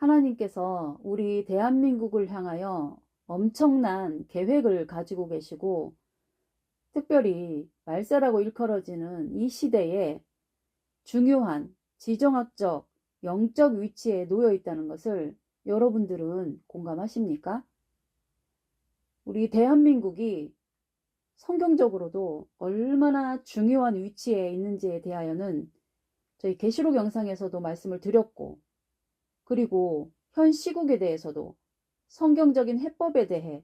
하나님께서 우리 대한민국을 향하여 엄청난 계획을 가지고 계시고, 특별히 말세라고 일컬어지는 이 시대에 중요한 지정학적, 영적 위치에 놓여 있다는 것을 여러분들은 공감하십니까? 우리 대한민국이 성경적으로도 얼마나 중요한 위치에 있는지에 대하여는 저희 계시록 영상에서도 말씀을 드렸고, 그리고 현 시국에 대해서도 성경적인 해법에 대해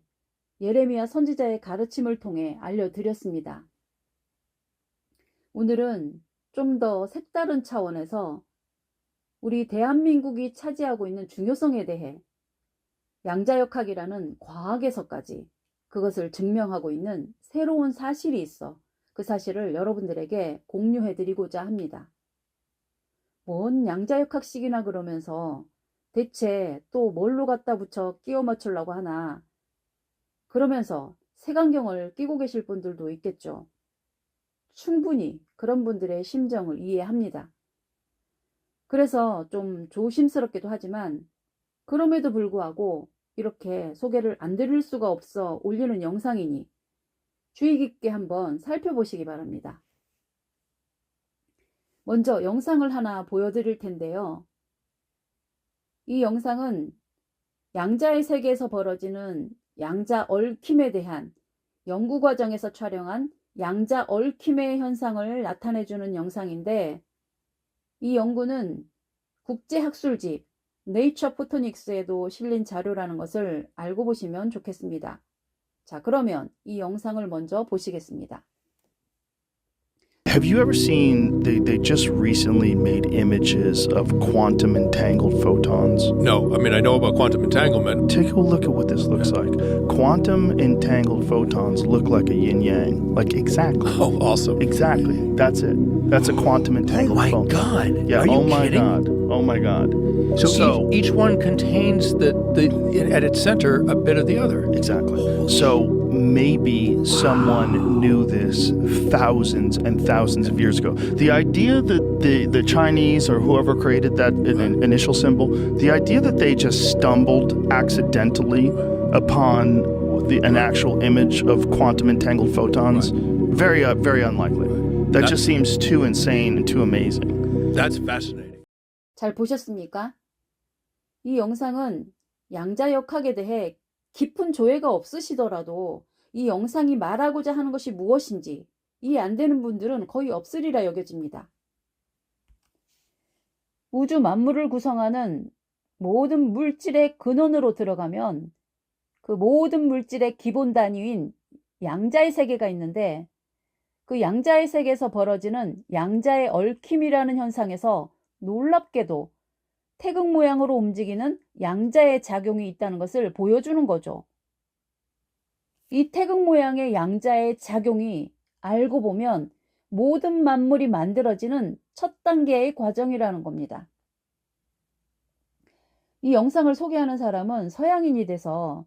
예레미야 선지자의 가르침을 통해 알려드렸습니다. 오늘은 좀 더 색다른 차원에서 우리 대한민국이 차지하고 있는 중요성에 대해 양자역학이라는 과학에서까지 그것을 증명하고 있는 새로운 사실이 있어 그 사실을 여러분들에게 공유해드리고자 합니다. 뭔 양자역학식이나 그러면서 대체 또 뭘로 갖다 붙여 끼워 맞추려고 하나, 그러면서 색안경을 끼고 계실 분들도 있겠죠. 충분히 그런 분들의 심정을 이해합니다. 그래서 좀 조심스럽기도 하지만 그럼에도 불구하고 이렇게 소개를 안 드릴 수가 없어 올리는 영상이니 주의 깊게 한번 살펴보시기 바랍니다. 먼저 영상을 하나 보여드릴 텐데요. 이 영상은 양자의 세계에서 벌어지는 양자 얽힘에 대한 연구 과정에서 촬영한 양자 얽힘의 현상을 나타내주는 영상인데, 이 연구는 국제학술지 네이처 포토닉스에도 실린 자료라는 것을 알고 보시면 좋겠습니다. 자, 그러면 이 영상을 먼저 보시겠습니다. Have you ever seen, they just recently made images of quantum entangled photons? No, I mean, I know about quantum entanglement. Take a look at what this looks like. Quantum entangled photons look like a yin-yang. Like exactly. Oh, awesome. Exactly. That's it. That's a quantum entangled Oh my photon. God. Yeah, Are you oh my kidding? God. Oh my God. So each one contains at its center a bit of the other. Exactly. So maybe someone knew this thousands and thousands of years ago. The idea that the Chinese or whoever created that initial symbol, the idea that they just stumbled accidentally upon an actual image of quantum entangled photons, very unlikely. That just seems too insane and too amazing. That's fascinating. 잘 보셨습니까? 이 영상은 양자역학에 대해 깊은 조예가 없으시더라도 이 영상이 말하고자 하는 것이 무엇인지 이해 안 되는 분들은 거의 없으리라 여겨집니다. 우주 만물을 구성하는 모든 물질의 근원으로 들어가면 그 모든 물질의 기본 단위인 양자의 세계가 있는데, 그 양자의 세계에서 벌어지는 양자의 얽힘이라는 현상에서 놀랍게도 태극 모양으로 움직이는 양자의 작용이 있다는 것을 보여주는 거죠. 이 태극 모양의 양자의 작용이 알고 보면 모든 만물이 만들어지는 첫 단계의 과정이라는 겁니다. 이 영상을 소개하는 사람은 서양인이 돼서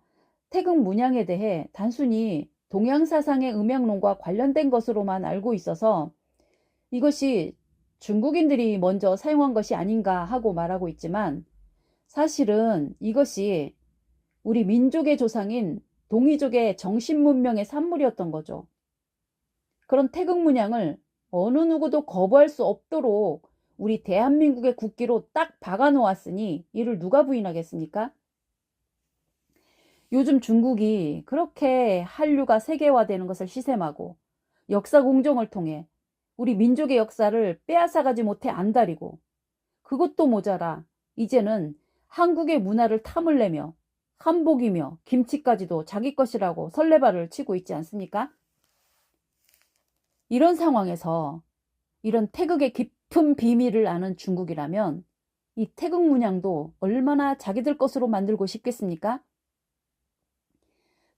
태극 문양에 대해 단순히 동양 사상의 음양론과 관련된 것으로만 알고 있어서 이것이 중국인들이 먼저 사용한 것이 아닌가 하고 말하고 있지만, 사실은 이것이 우리 민족의 조상인 동이족의 정신문명의 산물이었던 거죠. 그런 태극 문양을 어느 누구도 거부할 수 없도록 우리 대한민국의 국기로 딱 박아 놓았으니 이를 누가 부인하겠습니까? 요즘 중국이 그렇게 한류가 세계화되는 것을 시샘하고 역사 공정을 통해 우리 민족의 역사를 빼앗아가지 못해 안달이고, 그것도 모자라 이제는 한국의 문화를 탐을 내며 한복이며 김치까지도 자기 것이라고 설레발을 치고 있지 않습니까? 이런 상황에서 이런 태극의 깊은 비밀을 아는 중국이라면 이 태극 문양도 얼마나 자기들 것으로 만들고 싶겠습니까?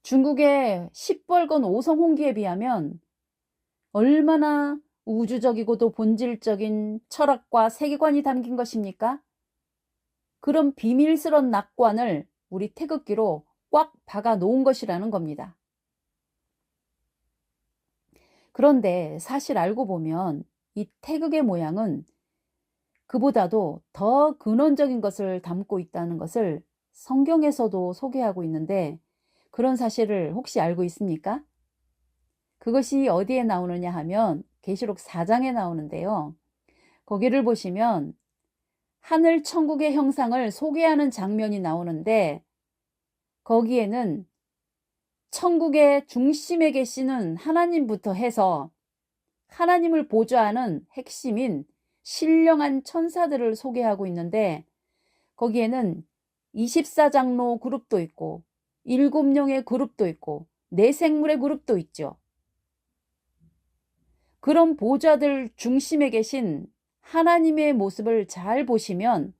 중국의 시뻘건 오성 홍기에 비하면 얼마나 우주적이고도 본질적인 철학과 세계관이 담긴 것입니까? 그런 비밀스런 낙관을 우리 태극기로 꽉 박아 놓은 것이라는 겁니다. 그런데 사실 알고 보면 이 태극의 모양은 그보다도 더 근원적인 것을 담고 있다는 것을 성경에서도 소개하고 있는데 그런 사실을 혹시 알고 있습니까? 그것이 어디에 나오느냐 하면 계시록 4장에 나오는데요. 거기를 보시면 하늘 천국의 형상을 소개하는 장면이 나오는데 거기에는 천국의 중심에 계시는 하나님부터 해서 하나님을 보좌하는 핵심인 신령한 천사들을 소개하고 있는데 거기에는 24장로 그룹도 있고 7명의 그룹도 있고 내생물의 그룹도 있죠. 그런 보좌들 중심에 계신 하나님의 모습을 잘 보시면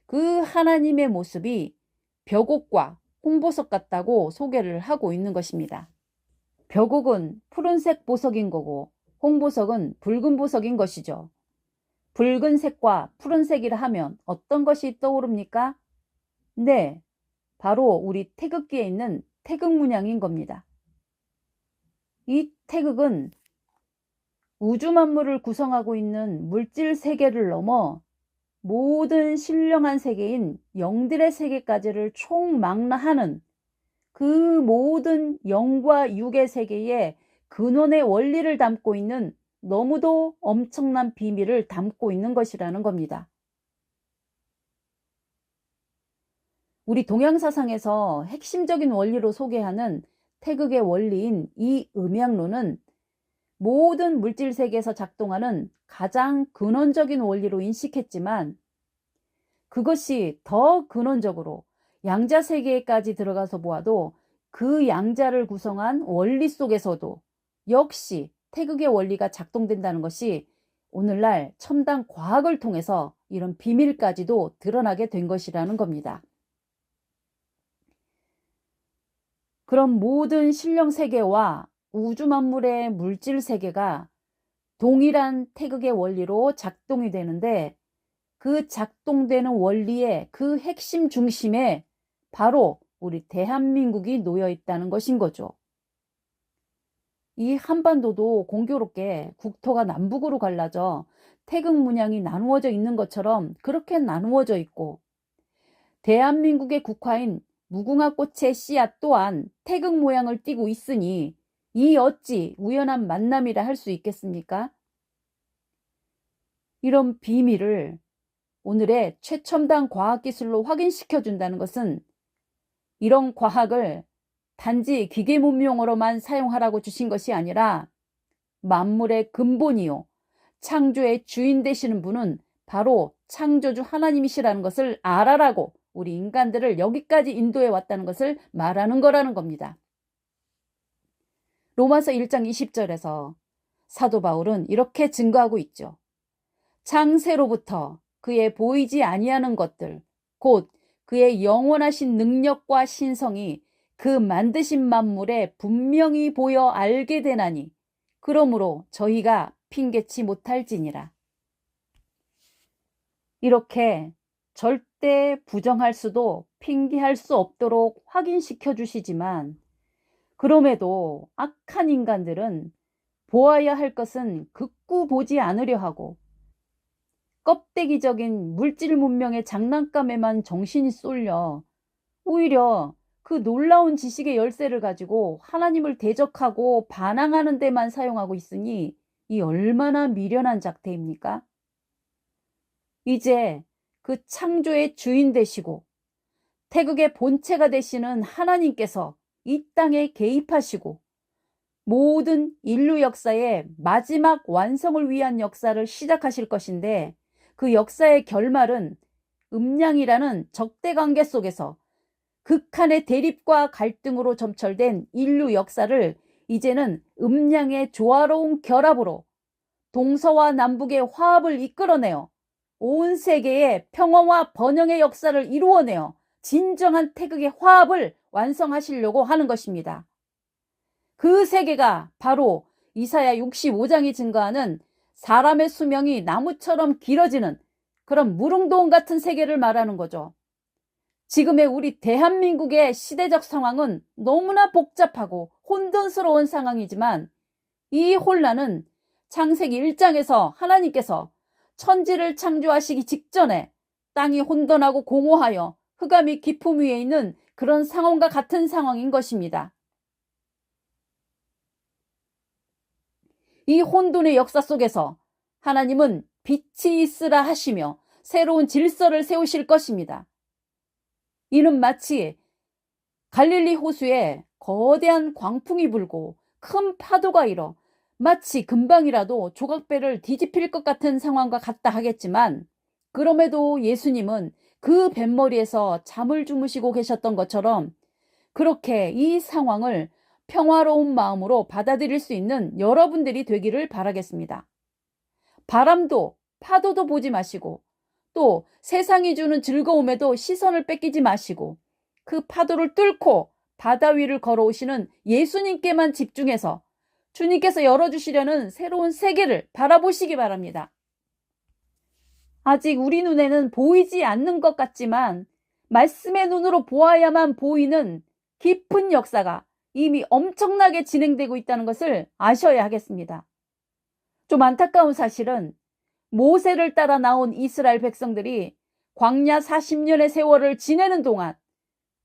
그 하나님의 모습이 벽옥과 홍보석 같다고 소개를 하고 있는 것입니다. 벽옥은 푸른색 보석인 거고 홍보석은 붉은 보석인 것이죠. 붉은색과 푸른색이라 하면 어떤 것이 떠오릅니까? 네, 바로 우리 태극기에 있는 태극 문양인 겁니다. 이 태극은 우주 만물을 구성하고 있는 물질 세계를 넘어 모든 신령한 세계인 영들의 세계까지를 총망라하는 그 모든 영과 육의 세계의 근원의 원리를 담고 있는 너무도 엄청난 비밀을 담고 있는 것이라는 겁니다. 우리 동양사상에서 핵심적인 원리로 소개하는 태극의 원리인 이 음양론은 모든 물질 세계에서 작동하는 가장 근원적인 원리로 인식했지만 그것이 더 근원적으로 양자 세계까지 들어가서 보아도 그 양자를 구성한 원리 속에서도 역시 태극의 원리가 작동된다는 것이 오늘날 첨단 과학을 통해서 이런 비밀까지도 드러나게 된 것이라는 겁니다. 그럼 모든 신령 세계와 우주 만물의 물질 세계가 동일한 태극의 원리로 작동이 되는데 그 작동되는 원리의 그 핵심 중심에 바로 우리 대한민국이 놓여 있다는 것인 거죠. 이 한반도도 공교롭게 국토가 남북으로 갈라져 태극 문양이 나누어져 있는 것처럼 그렇게 나누어져 있고 대한민국의 국화인 무궁화 꽃의 씨앗 또한 태극 모양을 띠고 있으니 이 어찌 우연한 만남이라 할 수 있겠습니까? 이런 비밀을 오늘의 최첨단 과학기술로 확인시켜 준다는 것은 이런 과학을 단지 기계 문명으로만 사용하라고 주신 것이 아니라 만물의 근본이요 창조의 주인 되시는 분은 바로 창조주 하나님이시라는 것을 알아라고 우리 인간들을 여기까지 인도해 왔다는 것을 말하는 거라는 겁니다. 로마서 1장 20절에서 사도 바울은 이렇게 증거하고 있죠. 창세로부터 그의 보이지 아니하는 것들 곧 그의 영원하신 능력과 신성이 그 만드신 만물에 분명히 보여 알게 되나니 그러므로 저희가 핑계치 못할지니라. 이렇게 절대 부정할 수도 핑계할 수 없도록 확인시켜 주시지만 그럼에도 악한 인간들은 보아야 할 것은 극구 보지 않으려 하고 껍데기적인 물질 문명의 장난감에만 정신이 쏠려 오히려 그 놀라운 지식의 열쇠를 가지고 하나님을 대적하고 반항하는 데만 사용하고 있으니 이 얼마나 미련한 작태입니까? 이제 그 창조의 주인 되시고 태극의 본체가 되시는 하나님께서 이 땅에 개입하시고 모든 인류 역사의 마지막 완성을 위한 역사를 시작하실 것인데 그 역사의 결말은 음양이라는 적대 관계 속에서 극한의 대립과 갈등으로 점철된 인류 역사를 이제는 음양의 조화로운 결합으로 동서와 남북의 화합을 이끌어내어 온 세계의 평화와 번영의 역사를 이루어내어 진정한 태극의 화합을 완성하시려고 하는 것입니다. 그 세계가 바로 이사야 65장이 증거하는 사람의 수명이 나무처럼 길어지는 그런 무릉도원 같은 세계를 말하는 거죠. 지금의 우리 대한민국의 시대적 상황은 너무나 복잡하고 혼돈스러운 상황이지만 이 혼란은 창세기 1장에서 하나님께서 천지를 창조하시기 직전에 땅이 혼돈하고 공허하여 흑암이 깊음 위에 있는 그런 상황과 같은 상황인 것입니다. 이 혼돈의 역사 속에서 하나님은 빛이 있으라 하시며 새로운 질서를 세우실 것입니다. 이는 마치 갈릴리 호수에 거대한 광풍이 불고 큰 파도가 일어 마치 금방이라도 조각배를 뒤집힐 것 같은 상황과 같다 하겠지만, 그럼에도 예수님은 그 뱃머리에서 잠을 주무시고 계셨던 것처럼 그렇게 이 상황을 평화로운 마음으로 받아들일 수 있는 여러분들이 되기를 바라겠습니다. 바람도 파도도 보지 마시고 또 세상이 주는 즐거움에도 시선을 뺏기지 마시고 그 파도를 뚫고 바다 위를 걸어오시는 예수님께만 집중해서 주님께서 열어주시려는 새로운 세계를 바라보시기 바랍니다. 아직 우리 눈에는 보이지 않는 것 같지만 말씀의 눈으로 보아야만 보이는 깊은 역사가 이미 엄청나게 진행되고 있다는 것을 아셔야 하겠습니다. 좀 안타까운 사실은 모세를 따라 나온 이스라엘 백성들이 광야 40년의 세월을 지내는 동안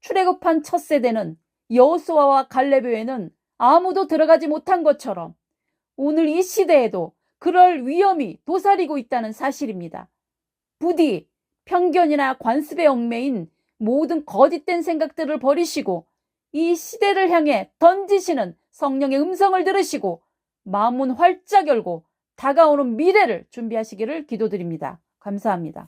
출애굽한 첫 세대는 여호수아와 갈렙 외에는 아무도 들어가지 못한 것처럼 오늘 이 시대에도 그럴 위험이 도사리고 있다는 사실입니다. 부디 편견이나 관습에 얽매인 모든 거짓된 생각들을 버리시고 이 시대를 향해 던지시는 성령의 음성을 들으시고 마음문 활짝 열고 다가오는 미래를 준비하시기를 기도드립니다. 감사합니다.